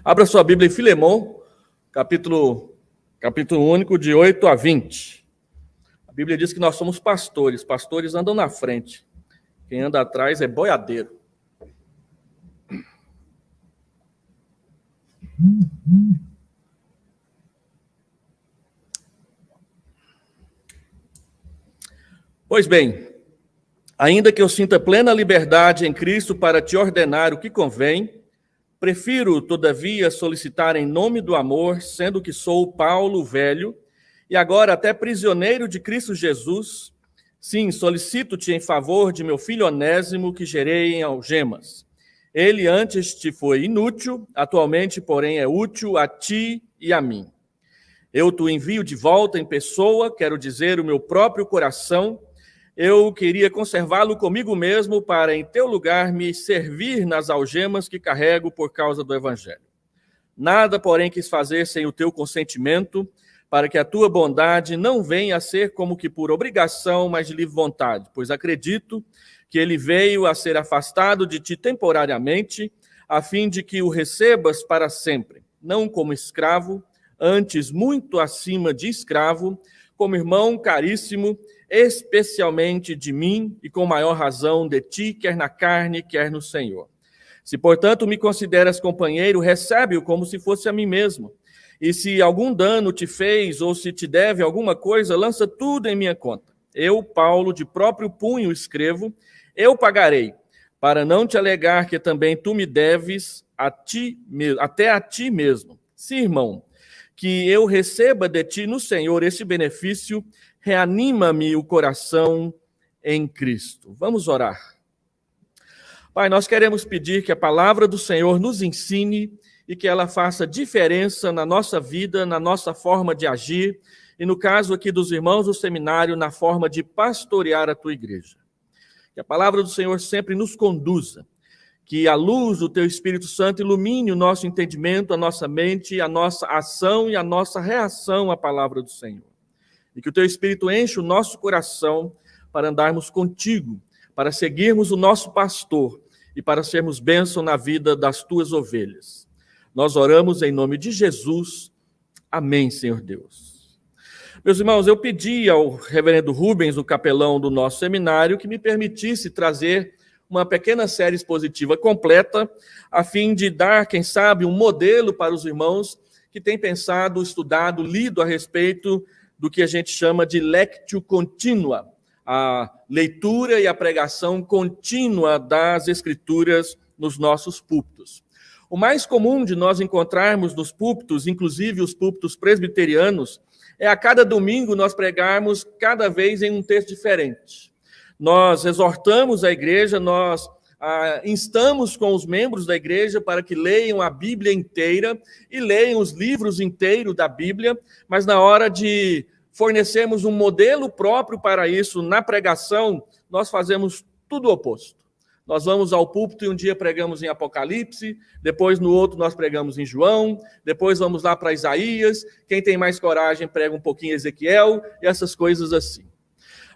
Abra sua Bíblia em Filemão, capítulo único, de 8 a 20. A Bíblia diz que nós somos pastores. Pastores andam na frente. Quem anda atrás é boiadeiro. Pois bem, ainda que eu sinta plena liberdade em Cristo para te ordenar o que convém, prefiro, todavia, solicitar em nome do amor, sendo que sou Paulo velho, e agora até prisioneiro de Cristo Jesus. Sim, solicito-te em favor de meu filho Onésimo, que gerei em algemas. Ele antes te foi inútil, atualmente, porém, é útil a ti e a mim. Eu te envio de volta em pessoa, quero dizer, o meu próprio coração. Eu queria conservá-lo comigo mesmo para, em teu lugar, me servir nas algemas que carrego por causa do Evangelho. Nada, porém, quis fazer sem o teu consentimento, para que a tua bondade não venha a ser como que por obrigação, mas de livre vontade, pois acredito que ele veio a ser afastado de ti temporariamente, a fim de que o recebas para sempre, não como escravo, antes muito acima de escravo, como irmão caríssimo, especialmente de mim e com maior razão de ti, quer na carne, quer no Senhor. Se, portanto, me consideras companheiro, recebe-o como se fosse a mim mesmo. E se algum dano te fez ou se te deve alguma coisa, lança tudo em minha conta. Eu, Paulo, de próprio punho escrevo, eu pagarei, para não te alegar que também tu me deves até a ti mesmo. Sim, irmão, que eu receba de ti no Senhor esse benefício, reanima-me o coração em Cristo. Vamos orar. Pai, nós queremos pedir que a palavra do Senhor nos ensine e que ela faça diferença na nossa vida, na nossa forma de agir e, no caso aqui dos irmãos do seminário, na forma de pastorear a tua igreja. Que a palavra do Senhor sempre nos conduza, que a luz do teu Espírito Santo ilumine o nosso entendimento, a nossa mente, a nossa ação e a nossa reação à palavra do Senhor. E que o teu Espírito enche o nosso coração para andarmos contigo, para seguirmos o nosso pastor e para sermos bênção na vida das tuas ovelhas. Nós oramos em nome de Jesus. Amém, Senhor Deus. Meus irmãos, eu pedi ao reverendo Rubens, o capelão do nosso seminário, que me permitisse trazer uma pequena série expositiva completa, a fim de dar, quem sabe, um modelo para os irmãos que têm pensado, estudado, lido a respeito do que a gente chama de lectio continua, a leitura e a pregação contínua das Escrituras nos nossos púlpitos. O mais comum de nós encontrarmos nos púlpitos, inclusive os púlpitos presbiterianos, é a cada domingo nós pregarmos cada vez em um texto diferente. Nós exortamos a igreja, nós instamos com os membros da igreja para que leiam a Bíblia inteira e leiam os livros inteiros da Bíblia, mas na hora de fornecermos um modelo próprio para isso na pregação, nós fazemos tudo o oposto. Nós vamos ao púlpito e um dia pregamos em Apocalipse, depois no outro nós pregamos em João, depois vamos lá para Isaías, quem tem mais coragem prega um pouquinho em Ezequiel, e essas coisas assim.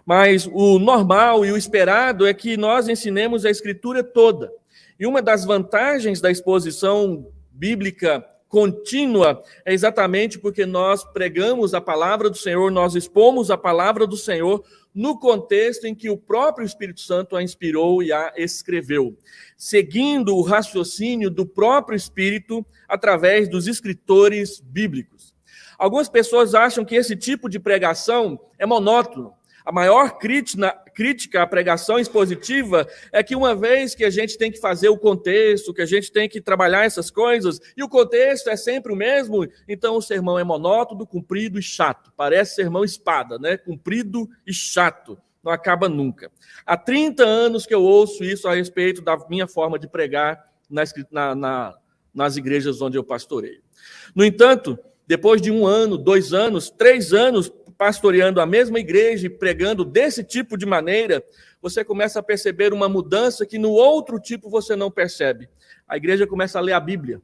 Mas o normal e o esperado é que nós ensinemos a Escritura toda. E uma das vantagens da exposição bíblica contínua é exatamente porque nós pregamos a palavra do Senhor, nós expomos a palavra do Senhor no contexto em que o próprio Espírito Santo a inspirou e a escreveu, seguindo o raciocínio do próprio Espírito através dos escritores bíblicos. Algumas pessoas acham que esse tipo de pregação é monótono. A maior crítica à pregação expositiva é que uma vez que a gente tem que fazer o contexto, que a gente tem que trabalhar essas coisas, e o contexto é sempre o mesmo, então o sermão é monótono, comprido e chato. Parece sermão espada, né? Comprido e chato. Não acaba nunca. Há 30 anos que eu ouço isso a respeito da minha forma de pregar nas igrejas onde eu pastoreio. No entanto, depois de 1 ano, 2 anos, 3 anos, pastoreando a mesma igreja e pregando desse tipo de maneira, você começa a perceber uma mudança que no outro tipo você não percebe. A igreja começa a ler a Bíblia.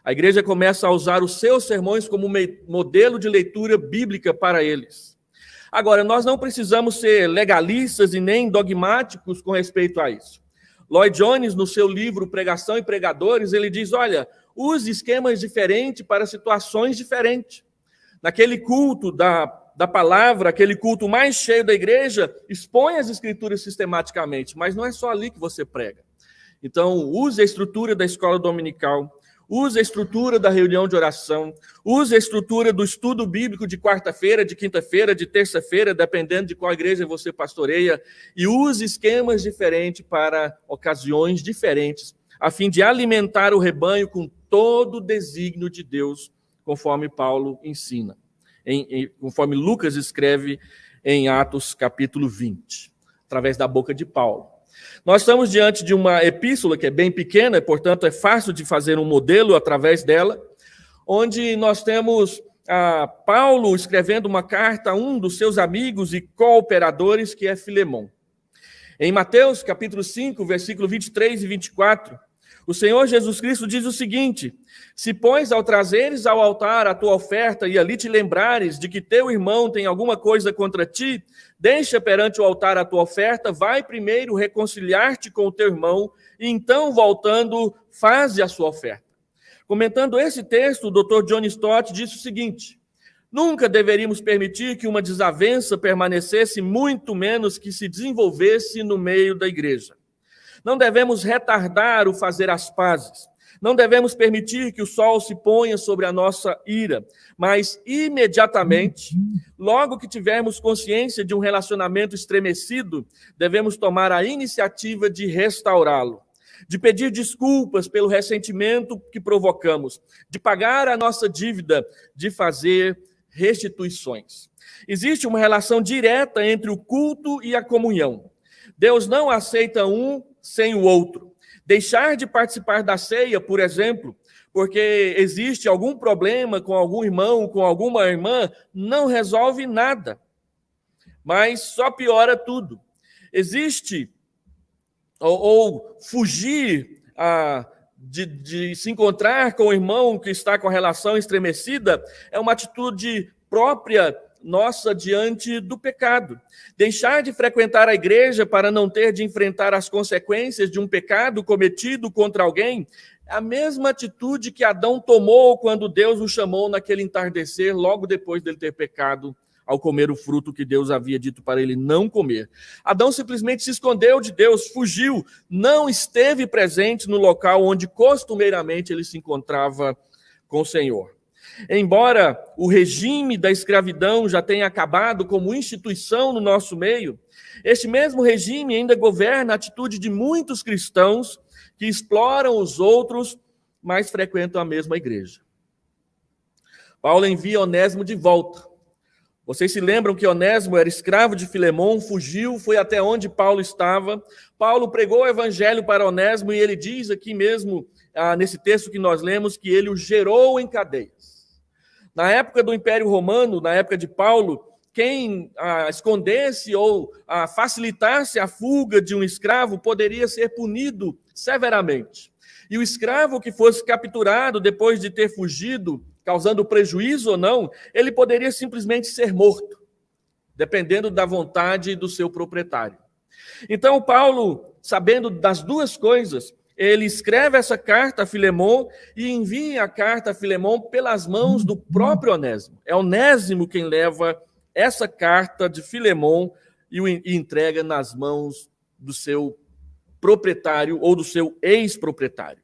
A igreja começa a usar os seus sermões como modelo de leitura bíblica para eles. Agora, nós não precisamos ser legalistas e nem dogmáticos com respeito a isso. Lloyd Jones, no seu livro Pregação e Pregadores, ele diz, olha, use esquemas diferentes para situações diferentes. Naquele culto da palavra, aquele culto mais cheio da igreja, expõe as escrituras sistematicamente, mas não é só ali que você prega. Então, use a estrutura da escola dominical, use a estrutura da reunião de oração, use a estrutura do estudo bíblico de quarta-feira, de quinta-feira, de terça-feira, dependendo de qual igreja você pastoreia, e use esquemas diferentes para ocasiões diferentes, a fim de alimentar o rebanho com todo o desígnio de Deus, conforme Paulo ensina, conforme Lucas escreve em Atos capítulo 20, através da boca de Paulo. Nós estamos diante de uma epístola que é bem pequena, e, portanto, é fácil de fazer um modelo através dela, onde nós temos Paulo escrevendo uma carta a um dos seus amigos e cooperadores, que é Filemão. Em Mateus, capítulo 5, versículo 23 e 24, o Senhor Jesus Cristo diz o seguinte: se, pois, ao trazeres ao altar a tua oferta e ali te lembrares de que teu irmão tem alguma coisa contra ti, deixa perante o altar a tua oferta, vai primeiro reconciliar-te com o teu irmão, e então, voltando, faze a sua oferta. Comentando esse texto, o Dr. John Stott disse o seguinte: nunca deveríamos permitir que uma desavença permanecesse, muito menos que se desenvolvesse no meio da igreja. Não devemos retardar o fazer as pazes. Não devemos permitir que o sol se ponha sobre a nossa ira, mas imediatamente, logo que tivermos consciência de um relacionamento estremecido, devemos tomar a iniciativa de restaurá-lo, de pedir desculpas pelo ressentimento que provocamos, de pagar a nossa dívida, de fazer restituições. Existe uma relação direta entre o culto e a comunhão. Deus não aceita um sem o outro. Deixar de participar da ceia, por exemplo, porque existe algum problema com algum irmão, com alguma irmã, não resolve nada, mas só piora tudo. Existe, ou fugir de se encontrar com o irmão que está com a relação estremecida, é uma atitude própria nossa diante do pecado. Deixar de frequentar a igreja para não ter de enfrentar as consequências de um pecado cometido contra alguém é a mesma atitude que Adão tomou quando Deus o chamou naquele entardecer, logo depois dele ter pecado ao comer o fruto que Deus havia dito para ele não comer. Adão simplesmente se escondeu de Deus, fugiu, não esteve presente no local onde costumeiramente ele se encontrava com o Senhor. Embora o regime da escravidão já tenha acabado como instituição no nosso meio, este mesmo regime ainda governa a atitude de muitos cristãos que exploram os outros, mas frequentam a mesma igreja. Paulo envia Onésimo de volta. Vocês se lembram que Onésimo era escravo de Filemão, fugiu, foi até onde Paulo estava. Paulo pregou o evangelho para Onésimo e ele diz aqui mesmo, nesse texto que nós lemos, que ele o gerou em cadeias. Na época do Império Romano, na época de Paulo, quem escondesse ou facilitasse a fuga de um escravo poderia ser punido severamente. E o escravo que fosse capturado depois de ter fugido, causando prejuízo ou não, ele poderia simplesmente ser morto, dependendo da vontade do seu proprietário. Então, Paulo, sabendo das duas coisas, ele escreve essa carta a Filemão e envia a carta a Filemão pelas mãos do próprio Onésimo. É Onésimo quem leva essa carta de Filemão e entrega nas mãos do seu proprietário ou do seu ex-proprietário.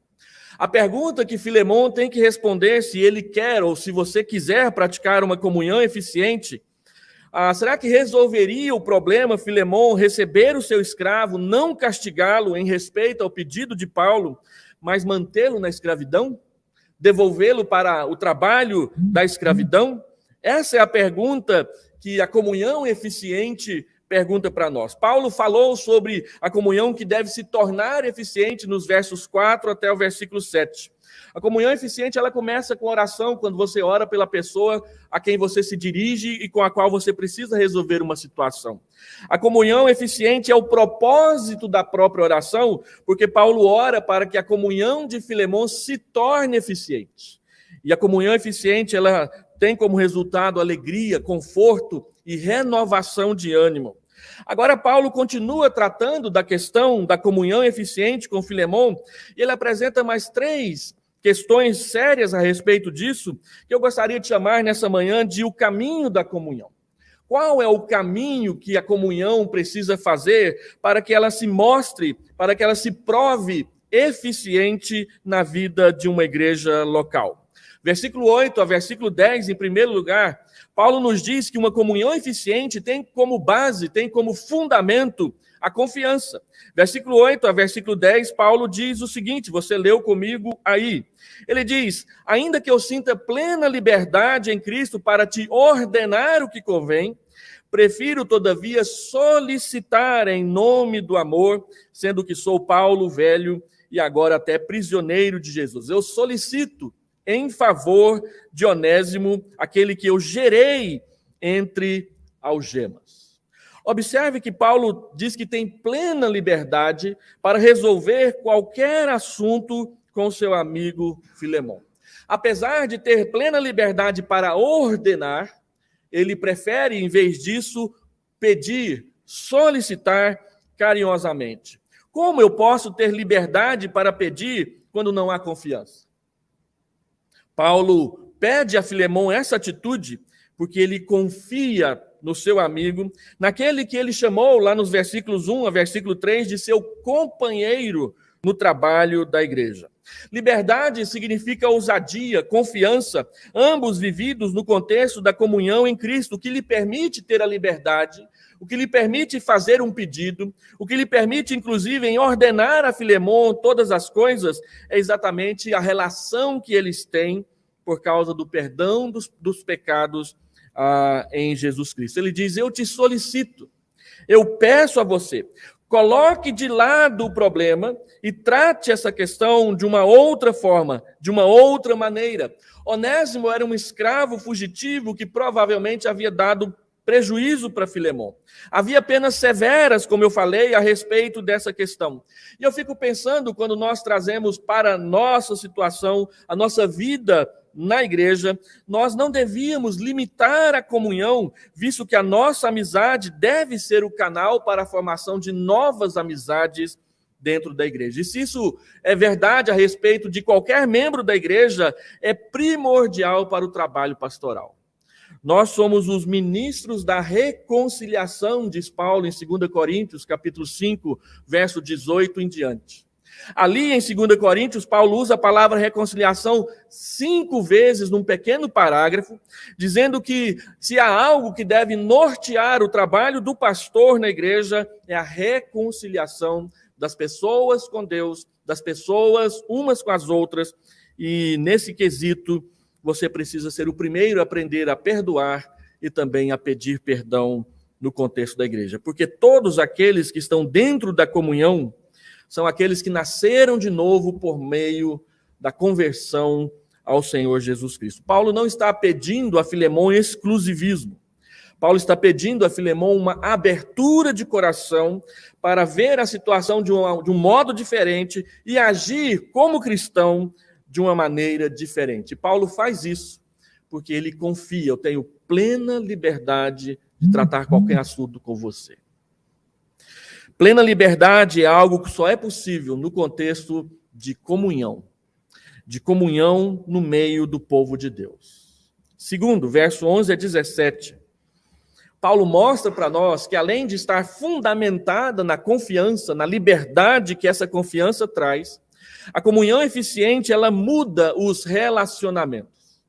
A pergunta que Filemão tem que responder, se ele quer ou se você quiser praticar uma comunhão eficiente, será que resolveria o problema, Filemão, receber o seu escravo, não castigá-lo em respeito ao pedido de Paulo, mas mantê-lo na escravidão? Devolvê-lo para o trabalho da escravidão? Essa é a pergunta que a comunhão eficiente pergunta para nós. Paulo falou sobre a comunhão que deve se tornar eficiente nos versos 4 até o versículo 7. A comunhão eficiente, ela começa com oração, quando você ora pela pessoa a quem você se dirige e com a qual você precisa resolver uma situação. A comunhão eficiente é o propósito da própria oração, porque Paulo ora para que a comunhão de Filemão se torne eficiente. E a comunhão eficiente, ela tem como resultado alegria, conforto e renovação de ânimo. Agora, Paulo continua tratando da questão da comunhão eficiente com Filemon, e ele apresenta mais 3 questões sérias a respeito disso, que eu gostaria de chamar nessa manhã de o caminho da comunhão. Qual é o caminho que a comunhão precisa fazer para que ela se mostre, para que ela se prove eficiente na vida de uma igreja local? Versículo 8 a versículo 10, em primeiro lugar, Paulo nos diz que uma comunhão eficiente tem como base, tem como fundamento a confiança. Versículo 8 a versículo 10, Paulo diz o seguinte, você leu comigo aí. Ele diz, ainda que eu sinta plena liberdade em Cristo para te ordenar o que convém, prefiro, todavia, solicitar em nome do amor, sendo que sou Paulo, velho e agora até prisioneiro de Jesus. Eu solicito em favor de Onésimo, aquele que eu gerei entre algemas. Observe que Paulo diz que tem plena liberdade para resolver qualquer assunto com seu amigo Filemon. Apesar de ter plena liberdade para ordenar, ele prefere, em vez disso, pedir, solicitar carinhosamente. Como eu posso ter liberdade para pedir quando não há confiança? Paulo pede a Filemon essa atitude porque ele confia no seu amigo, naquele que ele chamou lá nos versículos 1 a versículo 3 de seu companheiro no trabalho da igreja. Liberdade significa ousadia, confiança, ambos vividos no contexto da comunhão em Cristo, o que lhe permite ter a liberdade, o que lhe permite fazer um pedido, o que lhe permite, inclusive, em ordenar a Filemon todas as coisas, é exatamente a relação que eles têm por causa do perdão dos pecados em Jesus Cristo. Ele diz, eu te solicito, eu peço a você, coloque de lado o problema e trate essa questão de uma outra forma, de uma outra maneira. Onésimo era um escravo fugitivo que provavelmente havia dado prejuízo para Filemon. Havia penas severas, como eu falei, a respeito dessa questão. E eu fico pensando, quando nós trazemos para a nossa situação, a nossa vida na igreja, nós não devíamos limitar a comunhão, visto que a nossa amizade deve ser o canal para a formação de novas amizades dentro da igreja. E se isso é verdade a respeito de qualquer membro da igreja, é primordial para o trabalho pastoral. Nós somos os ministros da reconciliação, diz Paulo em 2 Coríntios, capítulo 5, verso 18 em diante. Ali em 2 Coríntios, Paulo usa a palavra reconciliação 5 vezes num pequeno parágrafo, dizendo que se há algo que deve nortear o trabalho do pastor na igreja, é a reconciliação das pessoas com Deus, das pessoas umas com as outras, e nesse quesito, você precisa ser o primeiro a aprender a perdoar e também a pedir perdão no contexto da igreja. Porque todos aqueles que estão dentro da comunhão são aqueles que nasceram de novo por meio da conversão ao Senhor Jesus Cristo. Paulo não está pedindo a Filemon exclusivismo. Paulo está pedindo a Filemon uma abertura de coração para ver a situação de um modo diferente e agir como cristão de uma maneira diferente. Paulo faz isso porque ele confia, eu tenho plena liberdade de tratar qualquer assunto com você. Plena liberdade é algo que só é possível no contexto de comunhão no meio do povo de Deus. Segundo, verso 11 a 17, Paulo mostra para nós que além de estar fundamentada na confiança, na liberdade que essa confiança traz, a comunhão eficiente, ela muda os relacionamentos.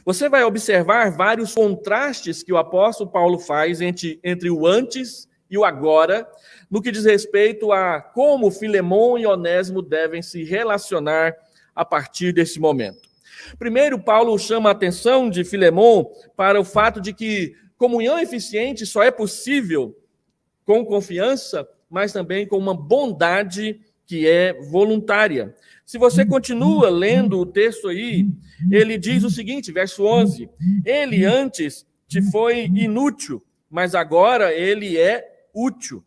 Você vai observar vários contrastes que o apóstolo Paulo faz entre o antes e o agora, no que diz respeito a como Filemon e Onésimo devem se relacionar a partir desse momento. Primeiro, Paulo chama a atenção de Filemon para o fato de que comunhão eficiente só é possível com confiança, mas também com uma bondade que é voluntária. Se você continua lendo o texto aí, ele diz o seguinte, verso 11, ele antes te foi inútil, mas agora ele é útil.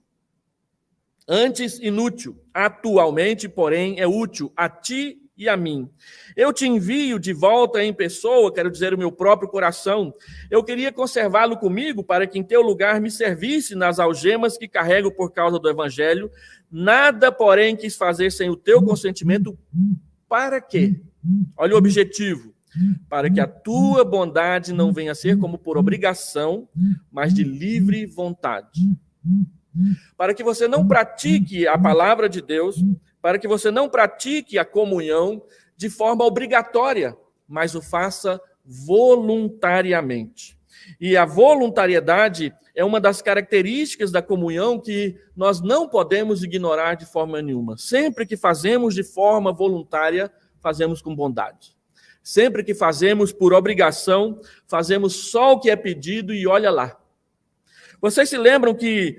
Antes inútil, atualmente, porém, é útil a ti e a mim. Eu te envio de volta em pessoa, quero dizer, o meu próprio coração. Eu queria conservá-lo comigo para que em teu lugar me servisse nas algemas que carrego por causa do evangelho. Nada, porém, quis fazer sem o teu consentimento. Para quê? Olha o objetivo. Para que a tua bondade não venha a ser como por obrigação, mas de livre vontade. Para que você não pratique a palavra de Deus, para que você não pratique a comunhão de forma obrigatória, mas o faça voluntariamente. E a voluntariedade é uma das características da comunhão que nós não podemos ignorar de forma nenhuma. Sempre que fazemos de forma voluntária, fazemos com bondade. Sempre que fazemos por obrigação, fazemos só o que é pedido e olha lá. Vocês se lembram que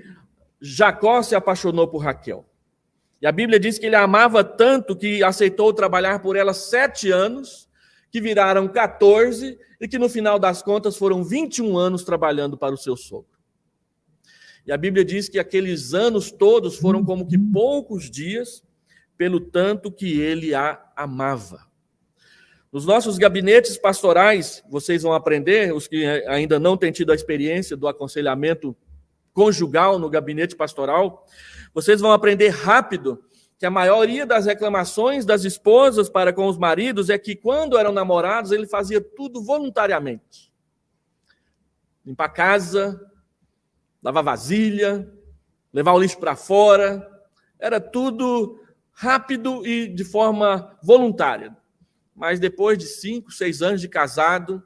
Jacó se apaixonou por Raquel? E a Bíblia diz que ele a amava tanto que aceitou trabalhar por ela 7 anos, que viraram 14, e que no final das contas foram 21 anos trabalhando para o seu sogro. E a Bíblia diz que aqueles anos todos foram como que poucos dias, pelo tanto que ele a amava. Nos nossos gabinetes pastorais, vocês vão aprender, os que ainda não têm tido a experiência do aconselhamento conjugal no gabinete pastoral, vocês vão aprender rápido que a maioria das reclamações das esposas para com os maridos é que quando eram namorados, ele fazia tudo voluntariamente. Limpar a casa, lavar vasilha, levar o lixo para fora, era tudo rápido e de forma voluntária. Mas depois de 5, 6 anos de casado,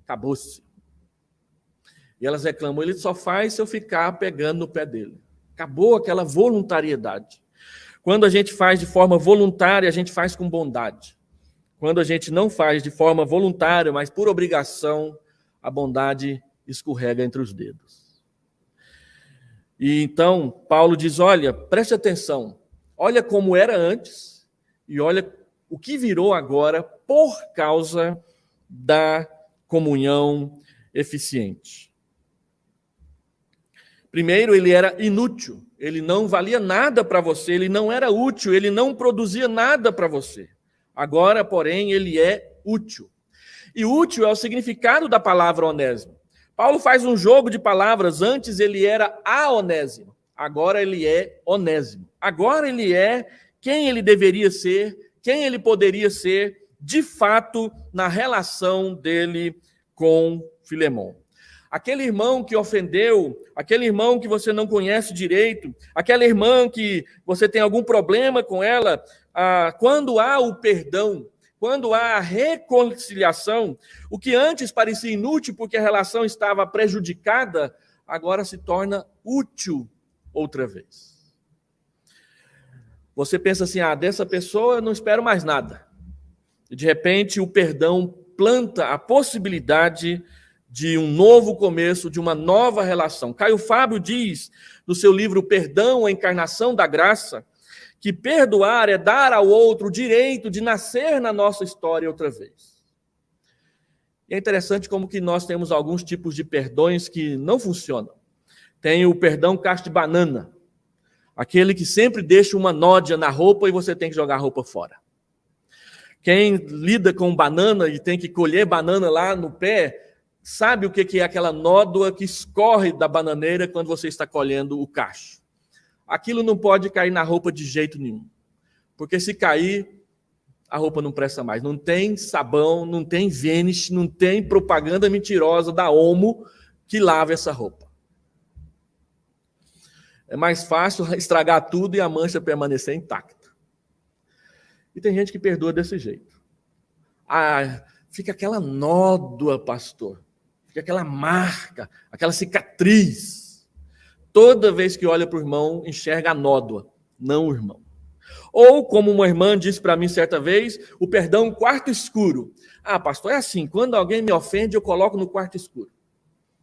acabou-se. E elas reclamam, ele só faz se eu ficar pegando no pé dele. Acabou aquela voluntariedade. Quando a gente faz de forma voluntária, a gente faz com bondade. Quando a gente não faz de forma voluntária, mas por obrigação, a bondade escorrega entre os dedos. E então, Paulo diz, olha, preste atenção, olha como era antes e olha o que virou agora por causa da comunhão eficiente. Primeiro, ele era inútil, ele não valia nada para você, ele não era útil, ele não produzia nada para você. Agora, porém, ele é útil. E útil é o significado da palavra onésimo. Paulo faz um jogo de palavras, antes ele era aonésimo, agora ele é onésimo. Agora ele é quem ele deveria ser, quem ele poderia ser, de fato, na relação dele com Filemon. Aquele irmão que ofendeu, aquele irmão que você não conhece direito, aquela irmã que você tem algum problema com ela, quando há o perdão, quando há a reconciliação, o que antes parecia inútil porque a relação estava prejudicada, agora se torna útil outra vez. Você pensa assim, dessa pessoa eu não espero mais nada. E de repente o perdão planta a possibilidade de um novo começo, de uma nova relação. Caio Fábio diz, no seu livro Perdão, a Encarnação da Graça, que perdoar é dar ao outro o direito de nascer na nossa história outra vez. E é interessante como que nós temos alguns tipos de perdões que não funcionam. Tem o perdão cacho de banana, aquele que sempre deixa uma nódia na roupa e você tem que jogar a roupa fora. Quem lida com banana e tem que colher banana lá no pé, sabe o que é aquela nódoa que escorre da bananeira quando você está colhendo o cacho. Aquilo não pode cair na roupa de jeito nenhum. Porque se cair, a roupa não presta mais. Não tem sabão, não tem Vênus, não tem propaganda mentirosa da Omo que lava essa roupa. É mais fácil estragar tudo e a mancha permanecer intacta. E tem gente que perdoa desse jeito. Fica aquela nódoa, pastor. Fica aquela marca, aquela cicatriz. Toda vez que olha para o irmão, enxerga a nódoa, não o irmão. Ou, como uma irmã disse para mim certa vez, o perdão quarto escuro. Pastor, é assim, quando alguém me ofende, eu coloco no quarto escuro.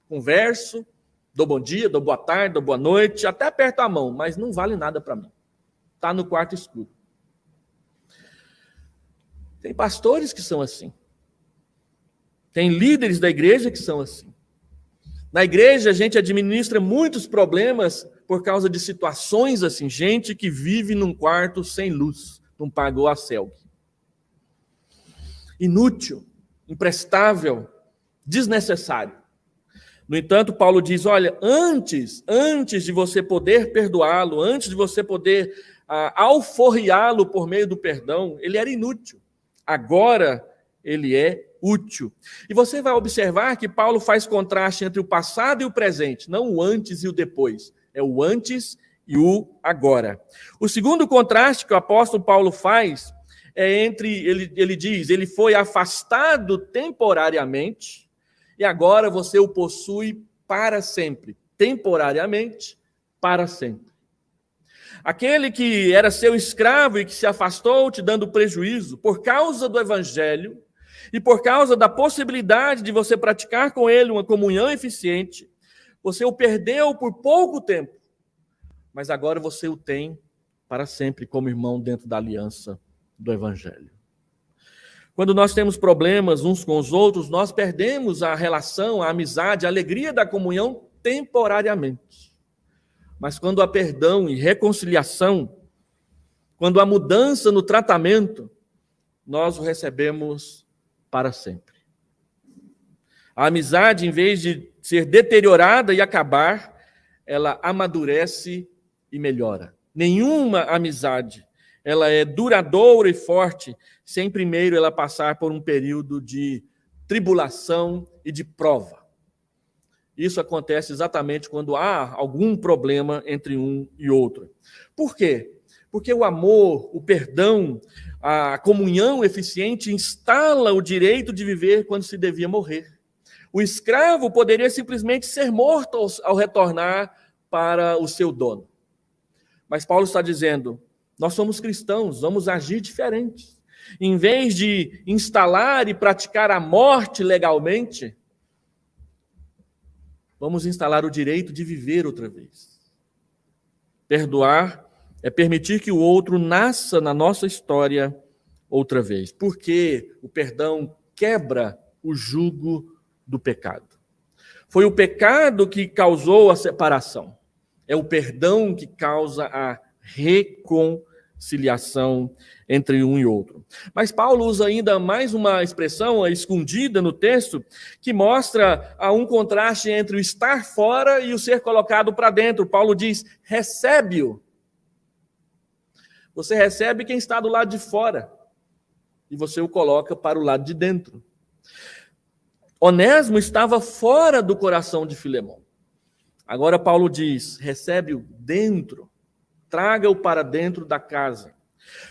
Converso, dou bom dia, dou boa tarde, dou boa noite, até aperto a mão, mas não vale nada para mim. Está no quarto escuro. Tem pastores que são assim. Tem líderes da igreja que são assim. Na igreja, a gente administra muitos problemas por causa de situações assim. Gente que vive num quarto sem luz, não pagou a CELG. inútil, imprestável, desnecessário. No entanto, Paulo diz, olha, antes de você poder perdoá-lo, antes de você poder alforriá-lo por meio do perdão, ele era inútil. Agora, ele é útil. E você vai observar que Paulo faz contraste entre o passado e o presente, não o antes e o depois. É o antes e o agora. O segundo contraste que o apóstolo Paulo faz é entre, ele diz, ele foi afastado temporariamente, e agora você o possui para sempre. Temporariamente, para sempre. Aquele que era seu escravo e que se afastou, te dando prejuízo, por causa do evangelho e por causa da possibilidade de você praticar com ele uma comunhão eficiente, você o perdeu por pouco tempo, mas agora você o tem para sempre como irmão dentro da aliança do evangelho. Quando nós temos problemas uns com os outros, nós perdemos a relação, a amizade, a alegria da comunhão temporariamente. Mas quando há perdão e reconciliação, quando há mudança no tratamento, nós o recebemos para sempre. A amizade, em vez de ser deteriorada e acabar, ela amadurece e melhora. Nenhuma amizade ela é duradoura e forte sem primeiro ela passar por um período de tribulação e de prova. Isso acontece exatamente quando há algum problema entre um e outro. Por quê? Porque o amor, o perdão, a comunhão eficiente instala o direito de viver quando se devia morrer. O escravo poderia simplesmente ser morto ao retornar para o seu dono. Mas Paulo está dizendo, nós somos cristãos, vamos agir diferente. Em vez de instalar e praticar a morte legalmente, vamos instalar o direito de viver outra vez. Perdoar é permitir que o outro nasça na nossa história outra vez. Porque o perdão quebra o jugo do pecado. Foi o pecado que causou a separação. É o perdão que causa a reconciliação entre um e outro. Mas Paulo usa ainda mais uma expressão escondida no texto que mostra um contraste entre o estar fora e o ser colocado para dentro. Paulo diz, recebe-o. Você recebe quem está do lado de fora e você o coloca para o lado de dentro. Onésimo estava fora do coração de Filemão. Agora Paulo diz, recebe-o dentro, traga-o para dentro da casa.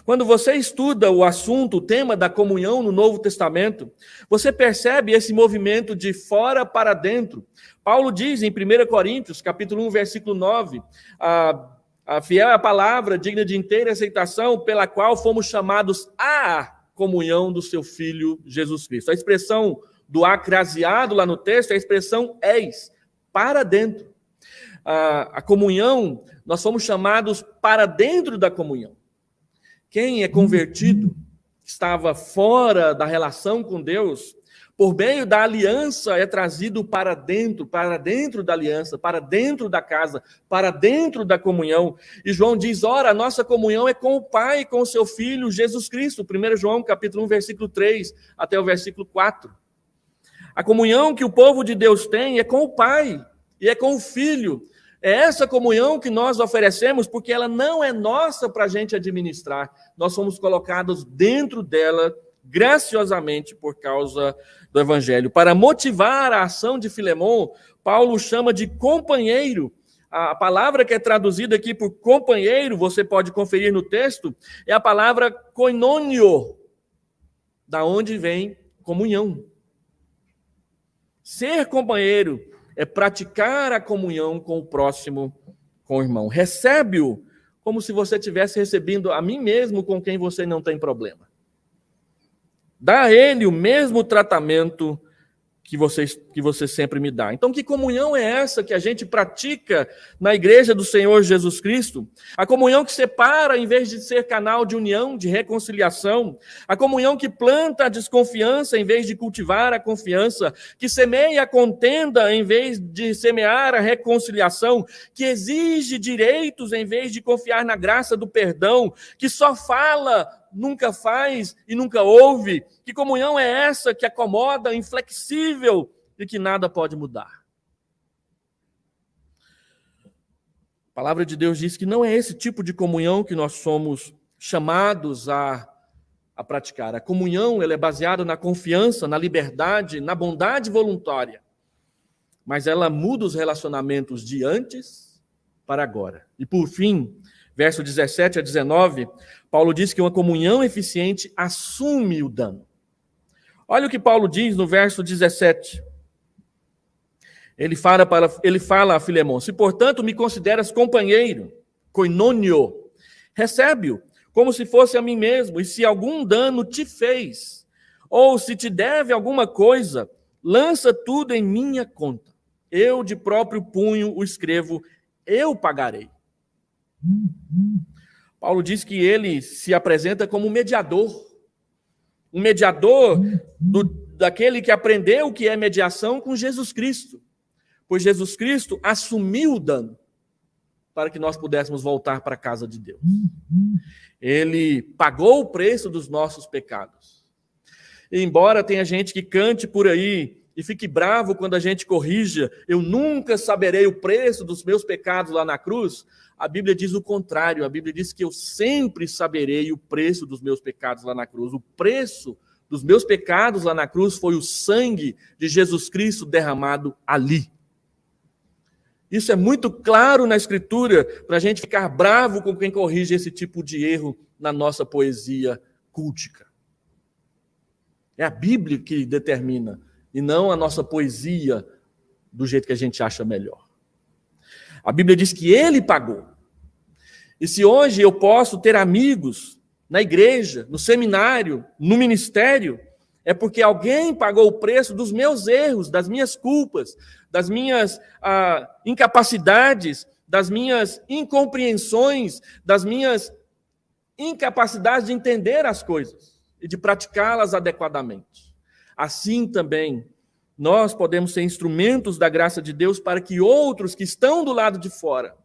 Quando você estuda o assunto, o tema da comunhão no Novo Testamento, você percebe esse movimento de fora para dentro. Paulo diz em 1 Coríntios, capítulo 1, versículo 9, a fiel é a palavra digna de inteira aceitação, pela qual fomos chamados à comunhão do seu Filho Jesus Cristo. A expressão do acraseado lá no texto é a expressão eis, para dentro. A comunhão, nós fomos chamados para dentro da comunhão. Quem é convertido, estava fora da relação com Deus, por meio da aliança é trazido para dentro da aliança, para dentro da casa, para dentro da comunhão. E João diz, ora, a nossa comunhão é com o Pai e com o seu Filho, Jesus Cristo. 1 João, capítulo 1, versículo 3, até o versículo 4. A comunhão que o povo de Deus tem é com o Pai e é com o Filho. É essa comunhão que nós oferecemos porque ela não é nossa para a gente administrar. Nós somos colocados dentro dela graciosamente por causa do Evangelho. Para motivar a ação de Filemão, Paulo chama de companheiro. A palavra que é traduzida aqui por companheiro, você pode conferir no texto, é a palavra koinonio, da onde vem comunhão. Ser companheiro é praticar a comunhão com o próximo, com o irmão. Recebe-o como se você estivesse recebendo a mim mesmo com quem você não tem problema. Dá a ele o mesmo tratamento que você sempre me dá. Então, que comunhão é essa que a gente pratica na igreja do Senhor Jesus Cristo? A comunhão que separa em vez de ser canal de união, de reconciliação. A comunhão que planta a desconfiança em vez de cultivar a confiança. Que semeia a contenda em vez de semear a reconciliação. Que exige direitos em vez de confiar na graça do perdão. Que só fala nunca faz e nunca ouve? Que comunhão é essa que acomoda, inflexível e que nada pode mudar? A palavra de Deus diz que não é esse tipo de comunhão que nós somos chamados a praticar. A comunhão ela é baseada na confiança, na liberdade, na bondade voluntária. Mas ela muda os relacionamentos de antes para agora. E por fim, verso 17 a 19, Paulo diz que uma comunhão eficiente assume o dano. Olha o que Paulo diz no verso 17. Ele fala a Filemão: se, portanto, me consideras companheiro, koinonio, recebe-o como se fosse a mim mesmo, e se algum dano te fez, ou se te deve alguma coisa, lança tudo em minha conta. Eu de próprio punho o escrevo, eu pagarei. Paulo diz que ele se apresenta como mediador, um mediador daquele que aprendeu o que é mediação com Jesus Cristo, pois Jesus Cristo assumiu o dano para que nós pudéssemos voltar para a casa de Deus. Ele pagou o preço dos nossos pecados. E embora tenha gente que cante por aí e fique bravo quando a gente corrija, eu nunca saberei o preço dos meus pecados lá na cruz, a Bíblia diz o contrário. A Bíblia diz que eu sempre saberei o preço dos meus pecados lá na cruz. O preço dos meus pecados lá na cruz foi o sangue de Jesus Cristo derramado ali. Isso é muito claro na Escritura, para a gente ficar bravo com quem corrige esse tipo de erro na nossa poesia cultica. É a Bíblia que determina, e não a nossa poesia do jeito que a gente acha melhor. A Bíblia diz que ele pagou. E se hoje eu posso ter amigos na igreja, no seminário, no ministério, é porque alguém pagou o preço dos meus erros, das minhas culpas, das minhas incapacidades, das minhas incompreensões, das minhas incapacidades de entender as coisas e de praticá-las adequadamente. Assim também, nós podemos ser instrumentos da graça de Deus para que outros que estão do lado de fora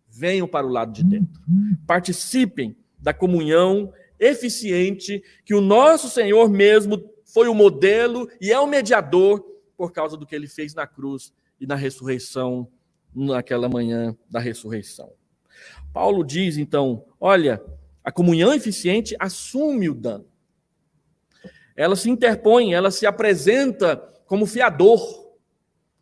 venham para o lado de dentro. Participem da comunhão eficiente que o nosso Senhor mesmo foi o modelo e é o mediador por causa do que ele fez na cruz e na ressurreição, naquela manhã da ressurreição. Paulo diz, então, olha, a comunhão eficiente assume o dano. Ela se interpõe, ela se apresenta como fiador,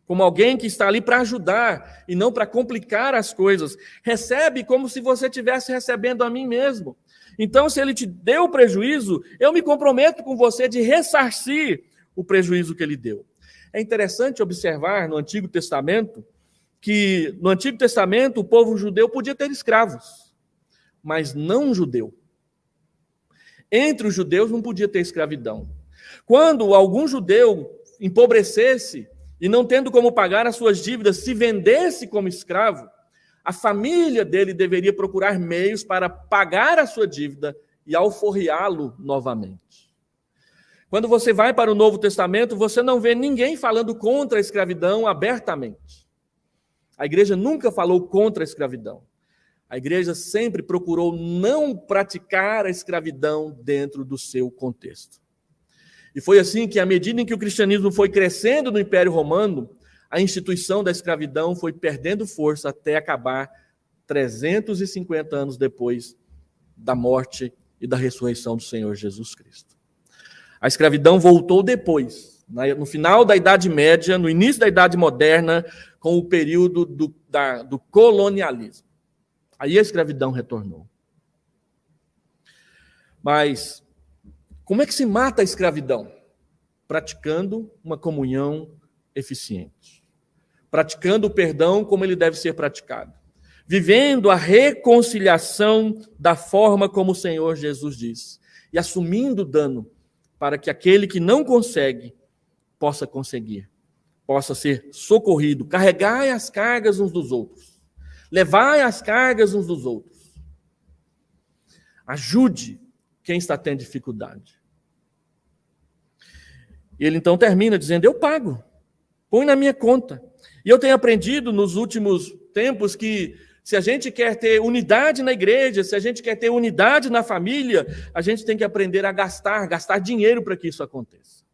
como alguém que está ali para ajudar e não para complicar as coisas. Recebe como se você estivesse recebendo a mim mesmo. Então, se ele te deu prejuízo, eu me comprometo com você de ressarcir o prejuízo que ele deu. É interessante observar no Antigo Testamento que no Antigo Testamento o povo judeu podia ter escravos, mas não judeu. Entre os judeus não podia ter escravidão. Quando algum judeu empobrecesse e não tendo como pagar as suas dívidas, se vendesse como escravo, a família dele deveria procurar meios para pagar a sua dívida e alforriá-lo novamente. Quando você vai para o Novo Testamento, você não vê ninguém falando contra a escravidão abertamente. A igreja nunca falou contra a escravidão. A igreja sempre procurou não praticar a escravidão dentro do seu contexto. E foi assim que, à medida em que o cristianismo foi crescendo no Império Romano, a instituição da escravidão foi perdendo força até acabar 350 anos depois da morte e da ressurreição do Senhor Jesus Cristo. A escravidão voltou depois, no final da Idade Média, no início da Idade Moderna, com o período do colonialismo. Aí a escravidão retornou. Mas como é que se mata a escravidão? Praticando uma comunhão eficiente. Praticando o perdão como ele deve ser praticado. Vivendo a reconciliação da forma como o Senhor Jesus diz. E assumindo o dano para que aquele que não consegue possa conseguir. Possa ser socorrido. Carregai as cargas uns dos outros. Levai as cargas uns dos outros. Ajude quem está tendo dificuldade. E ele então termina dizendo, eu pago. Põe na minha conta. E eu tenho aprendido nos últimos tempos que Se a gente quer ter unidade na igreja, se a gente quer ter unidade na família, a gente tem que aprender a gastar dinheiro para que isso aconteça.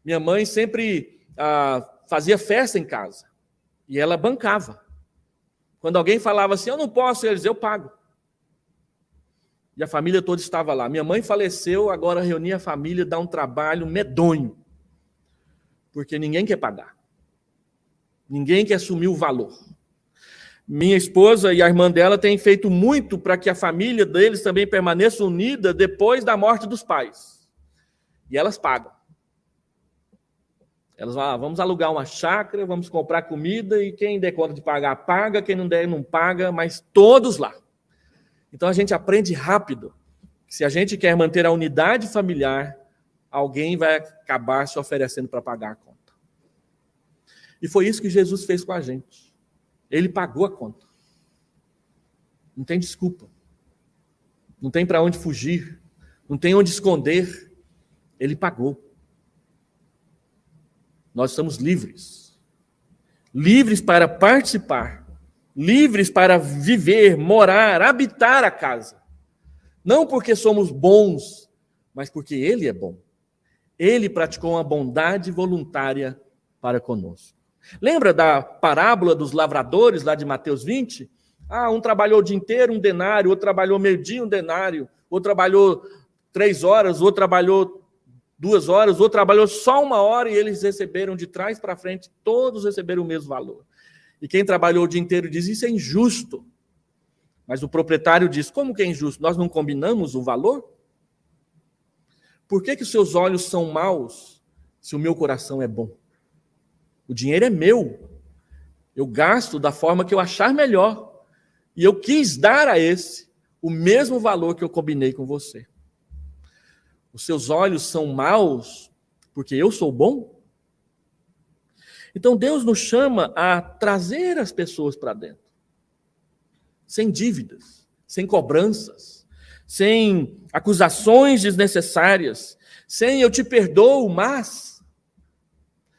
Minha mãe sempre fazia festa em casa e ela bancava. Quando alguém falava assim, eu não posso, ela dizia, eu pago. E a família toda estava lá. Minha mãe faleceu, agora reunir a família dá um trabalho medonho, porque ninguém quer pagar. Ninguém quer assumir o valor. Minha esposa e a irmã dela têm feito muito para que a família deles também permaneça unida depois da morte dos pais. E elas pagam. Elas vão, vamos alugar uma chácara, vamos comprar comida, e quem der conta de pagar, paga, quem não der, não paga, mas todos lá. Então a gente aprende rápido que se a gente quer manter a unidade familiar, alguém vai acabar se oferecendo para pagar a conta. E foi isso que Jesus fez com a gente. Ele pagou a conta. Não tem desculpa. Não tem para onde fugir. Não tem onde esconder. Ele pagou. Nós estamos livres. Livres para participar. Livres para viver, morar, habitar a casa. Não porque somos bons, mas porque Ele é bom. Ele praticou uma bondade voluntária para conosco. Lembra da parábola dos lavradores, lá de Mateus 20? Um trabalhou o dia inteiro, 1 denário, outro trabalhou meio-dia, 1 denário, outro trabalhou 3 horas, outro trabalhou 2 horas, outro trabalhou só 1 hora, e eles receberam de trás para frente, todos receberam o mesmo valor. E quem trabalhou o dia inteiro diz, isso é injusto. Mas o proprietário diz, como que é injusto? Nós não combinamos o valor? Por que os seus olhos são maus se o meu coração é bom? O dinheiro é meu. Eu gasto da forma que eu achar melhor. E eu quis dar a esse o mesmo valor que eu combinei com você. Os seus olhos são maus porque eu sou bom? Então Deus nos chama a trazer as pessoas para dentro. Sem dívidas, sem cobranças, sem acusações desnecessárias, sem eu te perdoo, mas,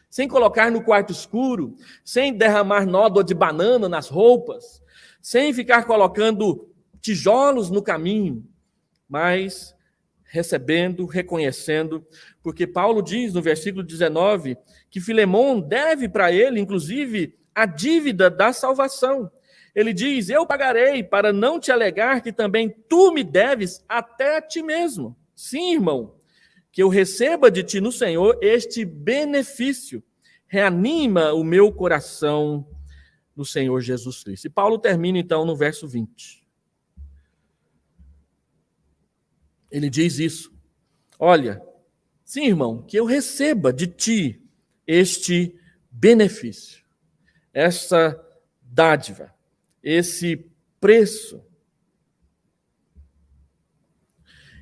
sem colocar no quarto escuro, sem derramar nódoa de banana nas roupas, sem ficar colocando tijolos no caminho, mas recebendo, reconhecendo, porque Paulo diz no versículo 19 que Filemon deve para ele, inclusive, a dívida da salvação. Ele diz, eu pagarei para não te alegar que também tu me deves até a ti mesmo. Sim, irmão, que eu receba de ti no Senhor este benefício. Reanima o meu coração no Senhor Jesus Cristo. E Paulo termina então no verso 20. Ele diz isso. Olha, sim, irmão, que eu receba de ti este benefício, essa dádiva, esse preço.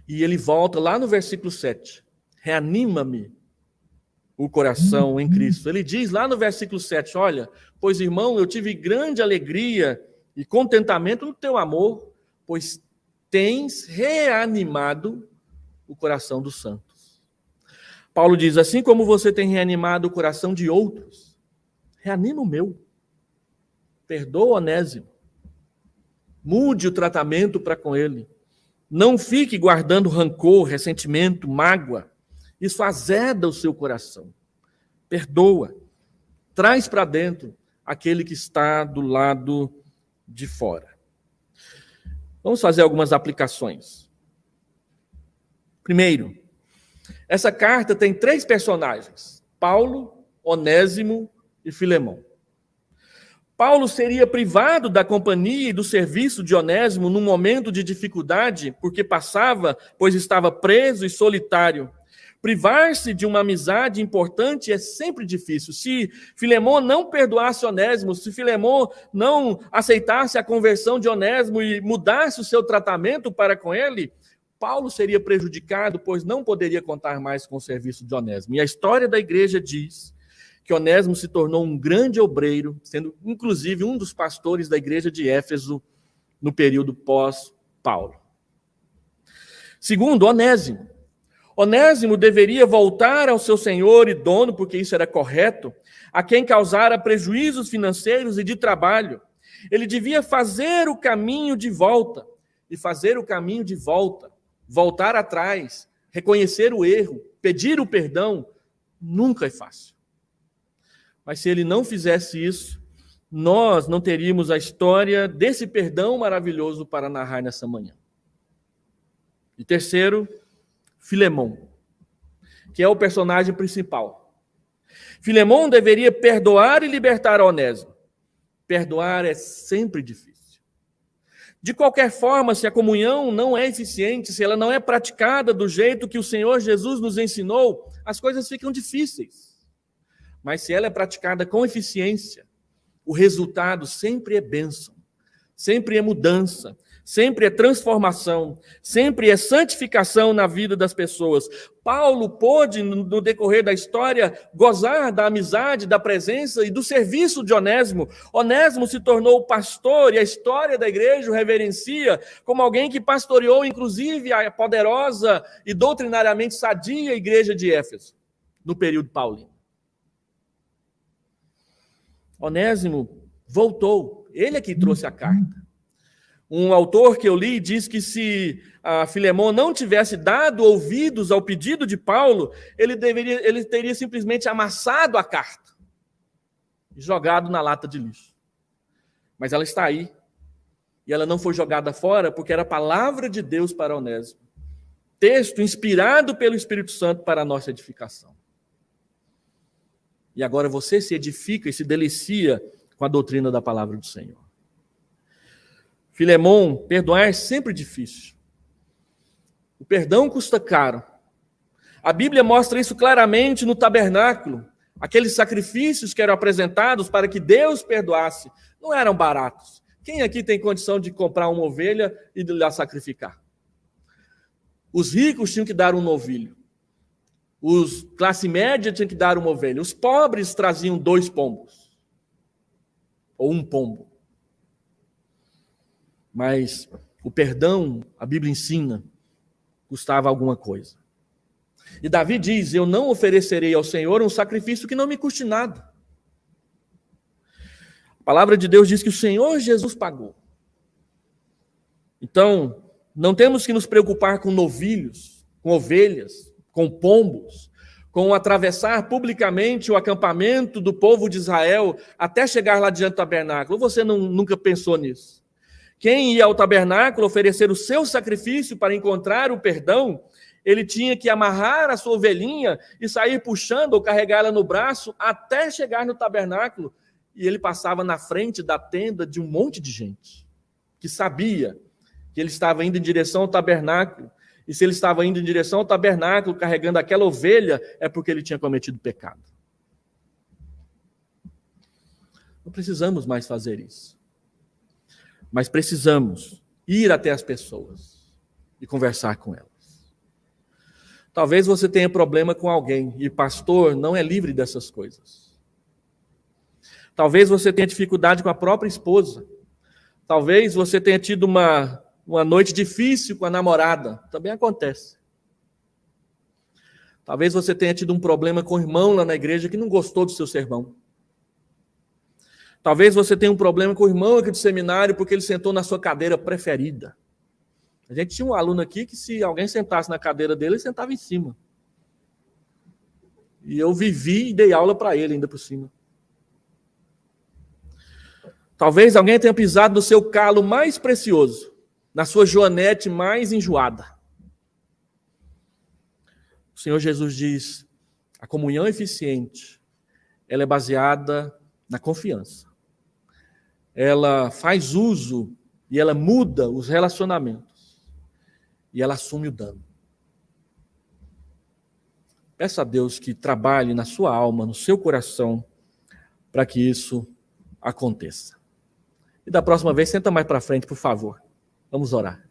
E ele volta lá no versículo 7. Reanima-me o coração em Cristo. Ele diz lá no versículo 7, olha, pois, irmão, eu tive grande alegria e contentamento no teu amor, pois tens reanimado o coração dos santos. Paulo diz, assim como você tem reanimado o coração de outros, reanima o meu. Perdoa Onésimo. Mude o tratamento para com ele. Não fique guardando rancor, ressentimento, mágoa. Isso azeda o seu coração. Perdoa. Traz para dentro aquele que está do lado de fora. Vamos fazer algumas aplicações. Primeiro, essa carta tem 3 personagens: Paulo, Onésimo e Filemon. Paulo seria privado da companhia e do serviço de Onésimo num momento de dificuldade, porque passava, pois estava preso e solitário. Privar-se de uma amizade importante é sempre difícil. Se Filemon não perdoasse Onésimo, se Filemon não aceitasse a conversão de Onésimo e mudasse o seu tratamento para com ele, Paulo seria prejudicado, pois não poderia contar mais com o serviço de Onésimo. E a história da igreja diz que Onésimo se tornou um grande obreiro, sendo inclusive um dos pastores da igreja de Éfeso no período pós-Paulo. Segundo, Onésimo. Onésimo deveria voltar ao seu senhor e dono, porque isso era correto, a quem causara prejuízos financeiros e de trabalho. Ele devia fazer o caminho de volta. E fazer o caminho de volta, voltar atrás, reconhecer o erro, pedir o perdão, nunca é fácil. Mas se ele não fizesse isso, nós não teríamos a história desse perdão maravilhoso para narrar nessa manhã. E terceiro, Filemão, que é o personagem principal. Filemão deveria perdoar e libertar Onésimo. Perdoar é sempre difícil. De qualquer forma, se a comunhão não é eficiente, se ela não é praticada do jeito que o Senhor Jesus nos ensinou, as coisas ficam difíceis. Mas se ela é praticada com eficiência, o resultado sempre é bênção, sempre é mudança, sempre é transformação, sempre é santificação na vida das pessoas. Paulo pôde, no decorrer da história, gozar da amizade, da presença e do serviço de Onésimo. Onésimo se tornou pastor e a história da igreja o reverencia como alguém que pastoreou, inclusive, a poderosa e doutrinariamente sadia igreja de Éfeso, no período paulino. Onésimo voltou, ele é que trouxe a carta. Um autor que eu li diz que se Filemão não tivesse dado ouvidos ao pedido de Paulo, ele teria simplesmente amassado a carta e jogado na lata de lixo. Mas ela está aí. E ela não foi jogada fora porque era a palavra de Deus para Onésimo. Texto inspirado pelo Espírito Santo para a nossa edificação. E agora você se edifica e se delicia com a doutrina da palavra do Senhor. Filemão, perdoar é sempre difícil. O perdão custa caro. A Bíblia mostra isso claramente no tabernáculo. Aqueles sacrifícios que eram apresentados para que Deus perdoasse não eram baratos. Quem aqui tem condição de comprar uma ovelha e de lá sacrificar? Os ricos tinham que dar um novilho. Os classe média tinham que dar uma ovelha. Os pobres traziam 2 pombos. Ou 1 pombo. Mas o perdão, a Bíblia ensina, custava alguma coisa. E Davi diz, eu não oferecerei ao Senhor um sacrifício que não me custe nada. A palavra de Deus diz que o Senhor Jesus pagou. Então, não temos que nos preocupar com novilhos, com ovelhas, com pombos, com atravessar publicamente o acampamento do povo de Israel até chegar lá diante do tabernáculo. Você nunca pensou nisso? Quem ia ao tabernáculo oferecer o seu sacrifício para encontrar o perdão, ele tinha que amarrar a sua ovelhinha e sair puxando ou carregá-la no braço até chegar no tabernáculo. E ele passava na frente da tenda de um monte de gente que sabia que ele estava indo em direção ao tabernáculo. E se ele estava indo em direção ao tabernáculo carregando aquela ovelha, é porque ele tinha cometido pecado. Não precisamos mais fazer isso. Mas precisamos ir até as pessoas e conversar com elas. Talvez você tenha problema com alguém e pastor não é livre dessas coisas. Talvez você tenha dificuldade com a própria esposa. Talvez você tenha tido uma noite difícil com a namorada. Também acontece. Talvez você tenha tido um problema com o irmão lá na igreja que não gostou do seu sermão. Talvez você tenha um problema com o irmão aqui do seminário porque ele sentou na sua cadeira preferida. A gente tinha um aluno aqui que se alguém sentasse na cadeira dele, ele sentava em cima. E eu vivi e dei aula para ele ainda por cima. Talvez alguém tenha pisado no seu calo mais precioso, na sua joanete mais enjoada. O Senhor Jesus diz, a comunhão eficiente, ela é baseada na confiança. Ela faz uso e ela muda os relacionamentos. E ela assume o dano. Peça a Deus que trabalhe na sua alma, no seu coração, para que isso aconteça. E da próxima vez, senta mais para frente, por favor. Vamos orar.